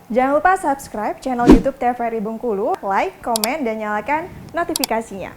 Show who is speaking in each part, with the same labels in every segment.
Speaker 1: Jangan lupa subscribe channel YouTube TVRI Bengkulu, like, komen, dan nyalakan notifikasinya.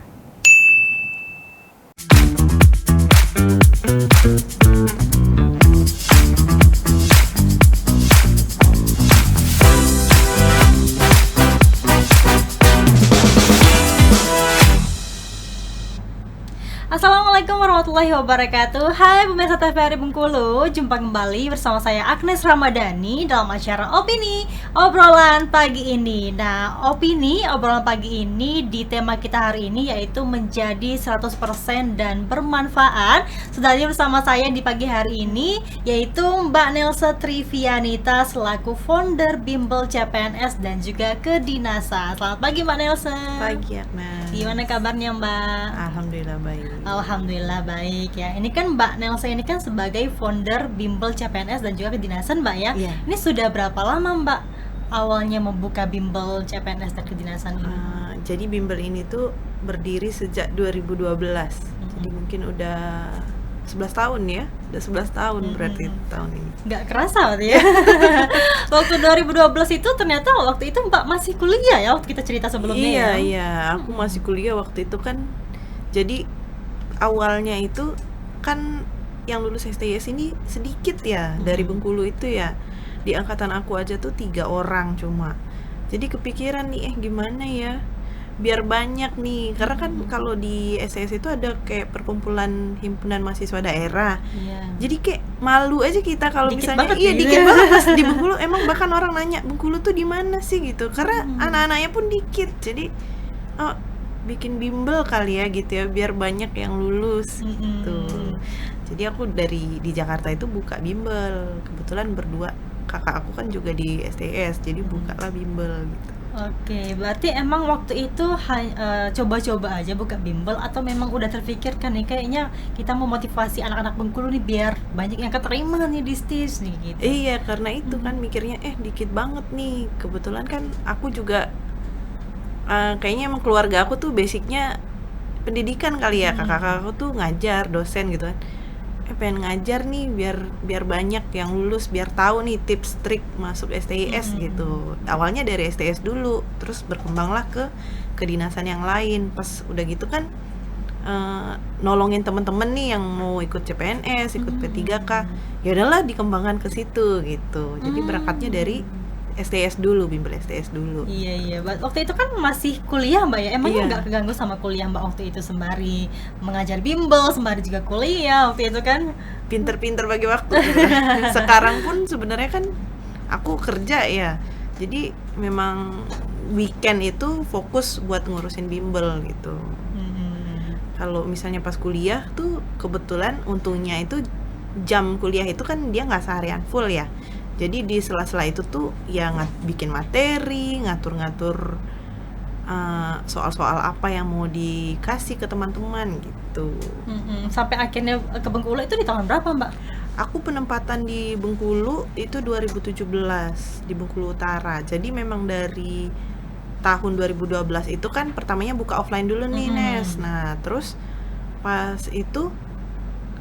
Speaker 2: Assalamualaikum warahmatullahi wabarakatuh. Hai pemirsa TVRI Bengkulu, jumpa kembali bersama saya Agnes Ramadhani dalam acara Opini Obrolan Pagi ini. Nah, obrolan pagi ini di tema kita hari ini yaitu menjadi 100% dan bermanfaat. Sudah hadir bersama saya di pagi hari ini yaitu Mbak Nelsa Trivianita selaku founder Bimbel CPNS dan juga kedinasan. Selamat pagi Mbak Nelsa.
Speaker 3: Pagi Agnes.
Speaker 2: Gimana kabarnya Mbak?
Speaker 3: Alhamdulillah baik.
Speaker 2: Alhamdulillah baik ya. Ini kan Mbak Nelsa ini kan sebagai founder Bimbel CPNS dan juga kedinasan Mbak ya.
Speaker 3: Iya.
Speaker 2: Ini sudah berapa lama Mbak awalnya membuka Bimbel CPNS dan kedinasan ini?
Speaker 3: Jadi Bimbel ini tuh berdiri sejak 2012. Jadi mungkin udah 11 tahun ya. Udah 11 tahun berarti tahun ini.
Speaker 2: Nggak kerasa berarti ya. Waktu 2012 itu ternyata waktu itu Mbak masih kuliah ya waktu kita cerita sebelumnya.
Speaker 3: Iya, aku masih kuliah waktu itu kan. Jadi awalnya itu kan yang lulus STIS ini sedikit ya dari Bengkulu itu ya. Di angkatan aku aja tuh 3 orang cuma. Jadi kepikiran nih gimana ya biar banyak nih, karena kan kalau di STIS itu ada kayak perkumpulan himpunan mahasiswa daerah.
Speaker 2: Iya.
Speaker 3: Jadi kayak malu aja kita kalau
Speaker 2: Dikit
Speaker 3: misalnya
Speaker 2: banget
Speaker 3: dikit banget pas di Bengkulu. Emang bahkan orang nanya Bengkulu tuh di mana sih gitu, karena anak-anaknya pun dikit. Jadi bikin bimbel kali ya gitu ya biar banyak yang lulus gitu. Jadi aku di Jakarta itu buka bimbel, kebetulan berdua kakak aku kan juga di STS, jadi bukalah bimbel gitu.
Speaker 2: Oke, berarti emang waktu itu coba-coba aja buka bimbel atau memang udah terpikirkan nih kayaknya kita mau motivasi anak-anak Bengkulu nih biar banyak yang keterima nih di STIS nih gitu.
Speaker 3: Iya, karena itu kan mikirnya dikit banget nih. Kebetulan kan aku juga kayaknya emang keluarga aku tuh basicnya pendidikan kali ya. Kakak aku tuh ngajar, dosen gitu kan. Pengen ngajar nih biar banyak yang lulus, biar tahu nih tips trik masuk STIS gitu. Awalnya dari STIS dulu, terus berkembanglah ke kedinasan yang lain. Pas udah gitu kan nolongin temen-temen nih yang mau ikut CPNS, ikut P3K. Ya udahlah dikembangkan ke situ gitu. Jadi berangkatnya dari STS dulu, bimbel STS dulu.
Speaker 2: Iya. Waktu itu kan masih kuliah Mbak ya. Emangnya nggak keganggu sama kuliah Mbak waktu itu sembari mengajar bimbel, sembari juga kuliah waktu itu kan?
Speaker 3: Pinter-pinter bagi waktu. Sekarang pun sebenarnya kan aku kerja ya. Jadi memang weekend itu fokus buat ngurusin bimbel gitu. Kalau misalnya pas kuliah tuh kebetulan untungnya itu jam kuliah itu kan dia nggak seharian full ya. Jadi di sela-sela itu tuh ya bikin materi, ngatur-ngatur soal-soal apa yang mau dikasih ke teman-teman gitu.
Speaker 2: Sampai akhirnya ke Bengkulu itu di tahun berapa Mbak?
Speaker 3: Aku penempatan di Bengkulu itu 2017 di Bengkulu Utara. Jadi memang dari tahun 2012 itu kan pertamanya buka offline dulu nih Nes. Nah terus pas itu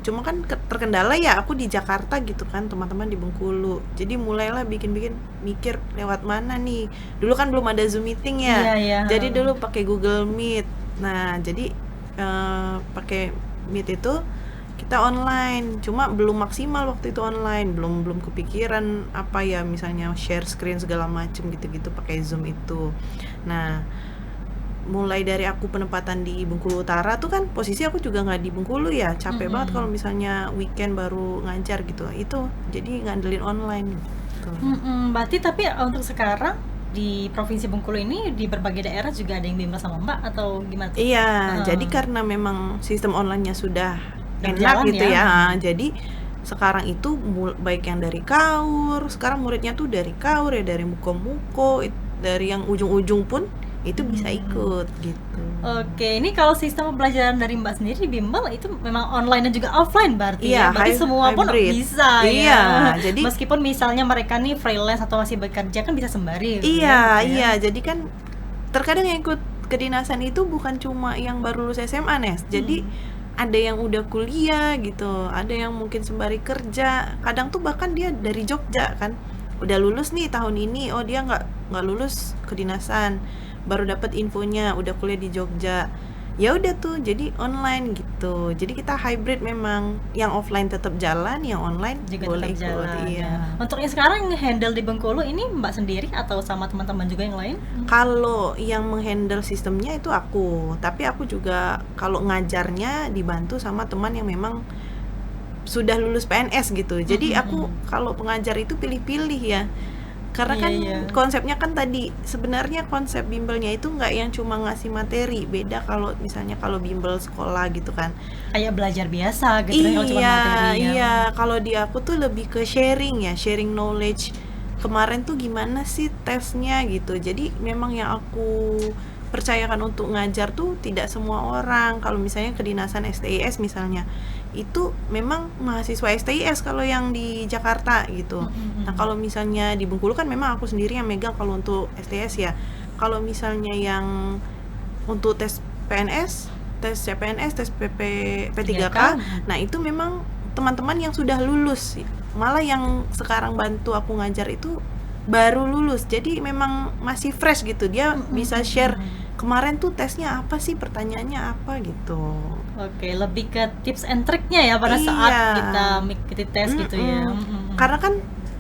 Speaker 3: cuma kan terkendala ya aku di Jakarta gitu kan, teman-teman di Bengkulu. Jadi mulailah bikin-bikin mikir lewat mana nih. Dulu kan belum ada Zoom meeting ya.
Speaker 2: Iya.
Speaker 3: Jadi dulu pakai Google Meet. Nah, jadi pakai Meet itu kita online. Cuma belum maksimal waktu itu online. Belum kepikiran apa ya misalnya share screen segala macem gitu-gitu pakai Zoom itu. Nah, mulai dari aku penempatan di Bengkulu Utara tuh kan posisi aku juga nggak di Bengkulu ya, capek banget kalau misalnya weekend baru ngajar gitu. Itu jadi ngandelin online gitu.
Speaker 2: Berarti tapi untuk sekarang di Provinsi Bengkulu ini di berbagai daerah juga ada yang bimbel sama Mbak atau gimana?
Speaker 3: Iya, jadi karena memang sistem online-nya sudah enak
Speaker 2: berjalan
Speaker 3: gitu
Speaker 2: ya.
Speaker 3: Jadi sekarang itu baik yang dari KAUR, sekarang muridnya tuh dari KAUR ya, dari Muko, dari yang ujung-ujung pun itu bisa ikut gitu.
Speaker 2: Oke, ini kalau sistem pembelajaran dari Mbak sendiri di bimbel itu memang online dan juga offline berarti
Speaker 3: Iya,
Speaker 2: ya? Berarti semua pun
Speaker 3: hybrid.
Speaker 2: bisa
Speaker 3: Iya,
Speaker 2: ya?
Speaker 3: jadi
Speaker 2: meskipun misalnya mereka nih freelance atau masih bekerja kan bisa sembari gitu
Speaker 3: Iya,
Speaker 2: gitu ya?
Speaker 3: iya. Jadi kan terkadang yang ikut kedinasan itu bukan cuma yang baru lulus SMA, Nes. Jadi ada yang udah kuliah gitu, ada yang mungkin sembari kerja. Kadang tuh bahkan dia dari Jogja kan. udah lulus nih tahun ini, oh dia nggak lulus kedinasan, baru dapat infonya udah kuliah di Jogja, ya udah tuh jadi online gitu. Jadi kita hybrid memang, yang offline tetap jalan, yang online
Speaker 2: Juga
Speaker 3: boleh
Speaker 2: tetap
Speaker 3: ikut.
Speaker 2: jalan.
Speaker 3: Iya.
Speaker 2: Nah, untuk yang sekarang handle di Bengkulu ini Mbak sendiri atau sama teman-teman juga yang lain?
Speaker 3: Kalau yang menghandle sistemnya itu aku, tapi aku juga kalau ngajarnya dibantu sama teman yang memang sudah lulus PNS gitu. Jadi aku kalau pengajar itu pilih-pilih ya. Karena
Speaker 2: Iya,
Speaker 3: kan
Speaker 2: iya.
Speaker 3: konsepnya kan tadi sebenarnya konsep bimbelnya itu nggak yang cuma ngasih materi. Beda kalau misalnya kalau bimbel sekolah gitu kan.
Speaker 2: Kayak belajar biasa gitu kan, kalau cuma materi yang
Speaker 3: Iya, kalau di aku tuh lebih ke sharing ya, sharing knowledge. Kemarin tuh gimana sih tesnya gitu. Jadi memang yang aku percayakan untuk ngajar tuh tidak semua orang. Kalau misalnya kedinasan STIS misalnya, itu memang mahasiswa STIS kalau yang di Jakarta gitu. Nah, kalau misalnya di Bengkulu kan memang aku sendiri yang megang kalau untuk STIS ya. Kalau misalnya yang untuk tes PNS, tes CPNS, tes P3K, nah itu memang teman-teman yang sudah lulus. Malah yang sekarang bantu aku ngajar itu baru lulus. Jadi memang masih fresh gitu. Dia bisa share kemarin tuh tesnya apa sih, pertanyaannya apa gitu.
Speaker 2: Oke, lebih ke tips and triknya ya pada saat
Speaker 3: Iya.
Speaker 2: kita mengikuti tes gitu ya.
Speaker 3: Karena kan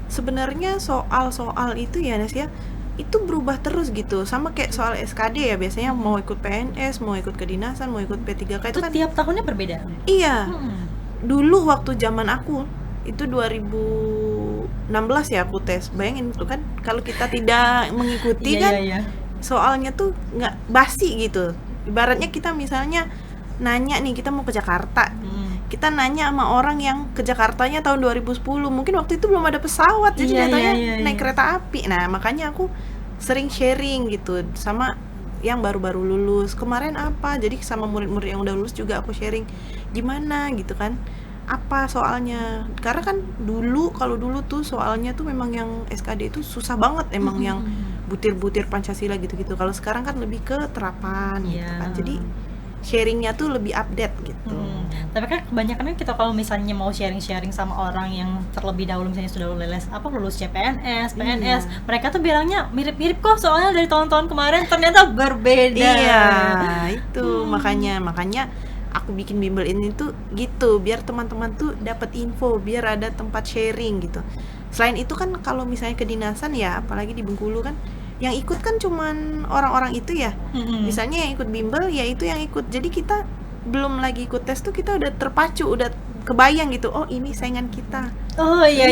Speaker 3: sebenarnya soal-soal itu ya Nes ya, itu berubah terus gitu. Sama kayak soal SKD ya, biasanya mau ikut PNS, mau ikut kedinasan, mau ikut P3K itu
Speaker 2: Itu
Speaker 3: kan
Speaker 2: tiap tahunnya berbeda.
Speaker 3: iya. Dulu waktu zaman aku itu 2016 ya aku tes. Bayangin tuh kan kalau kita tidak mengikuti kan
Speaker 2: Iya.
Speaker 3: soalnya tuh nggak basi gitu. Ibaratnya kita misalnya nanya nih, kita mau ke Jakarta, kita nanya sama orang yang ke Jakartanya tahun 2010, mungkin waktu itu belum ada pesawat, jadi
Speaker 2: Iya,
Speaker 3: datanya
Speaker 2: iya.
Speaker 3: naik kereta api. Nah makanya aku sering sharing gitu sama yang baru-baru lulus kemarin apa, jadi sama murid-murid yang udah lulus juga aku sharing gimana gitu kan, apa soalnya. Karena kan kalau dulu tuh soalnya tuh memang yang SKD itu susah banget, emang yang butir-butir Pancasila gitu-gitu. Kalau sekarang kan lebih ke terapan gitu
Speaker 2: Iya.
Speaker 3: kan, jadi sharingnya tuh lebih update gitu.
Speaker 2: Tapi kan kebanyakan kan kita kalau misalnya mau sharing-sharing sama orang yang terlebih dahulu misalnya sudah lulus CPNS, PNS, mereka tuh bilangnya mirip-mirip kok soalnya dari tahun-tahun kemarin, ternyata berbeda.
Speaker 3: Iya, itu makanya aku bikin bimbel ini tuh gitu, biar teman-teman tuh dapat info, biar ada tempat sharing gitu. Selain itu kan kalau misalnya kedinasan ya, apalagi di Bengkulu kan yang ikut kan cuman orang-orang itu ya. Misalnya yang ikut bimbel ya itu yang ikut. Jadi kita belum lagi ikut tes tuh kita udah terpacu, udah kebayang gitu. Oh, ini saingan kita.
Speaker 2: Oh iya.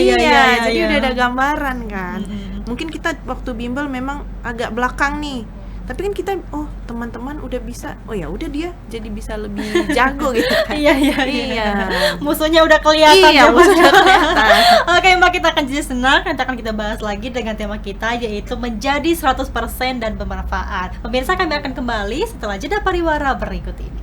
Speaker 3: Jadi udah ada gambaran kan. Mungkin kita waktu bimbel memang agak belakang nih. Tapi kan kita teman-teman udah bisa. Oh ya udah dia jadi bisa lebih jago gitu kan.
Speaker 2: Iya. Musuhnya udah kelihatan
Speaker 3: Iya,
Speaker 2: ya, Mbak.
Speaker 3: musuhnya kelihatan.
Speaker 2: Oke Mbak, kita akan jadi senang. Nanti akan kita bahas lagi dengan tema kita, yaitu menjadi 100% dan bermanfaat. Pemirsa, kami akan kembali setelah jeda pariwara berikut ini.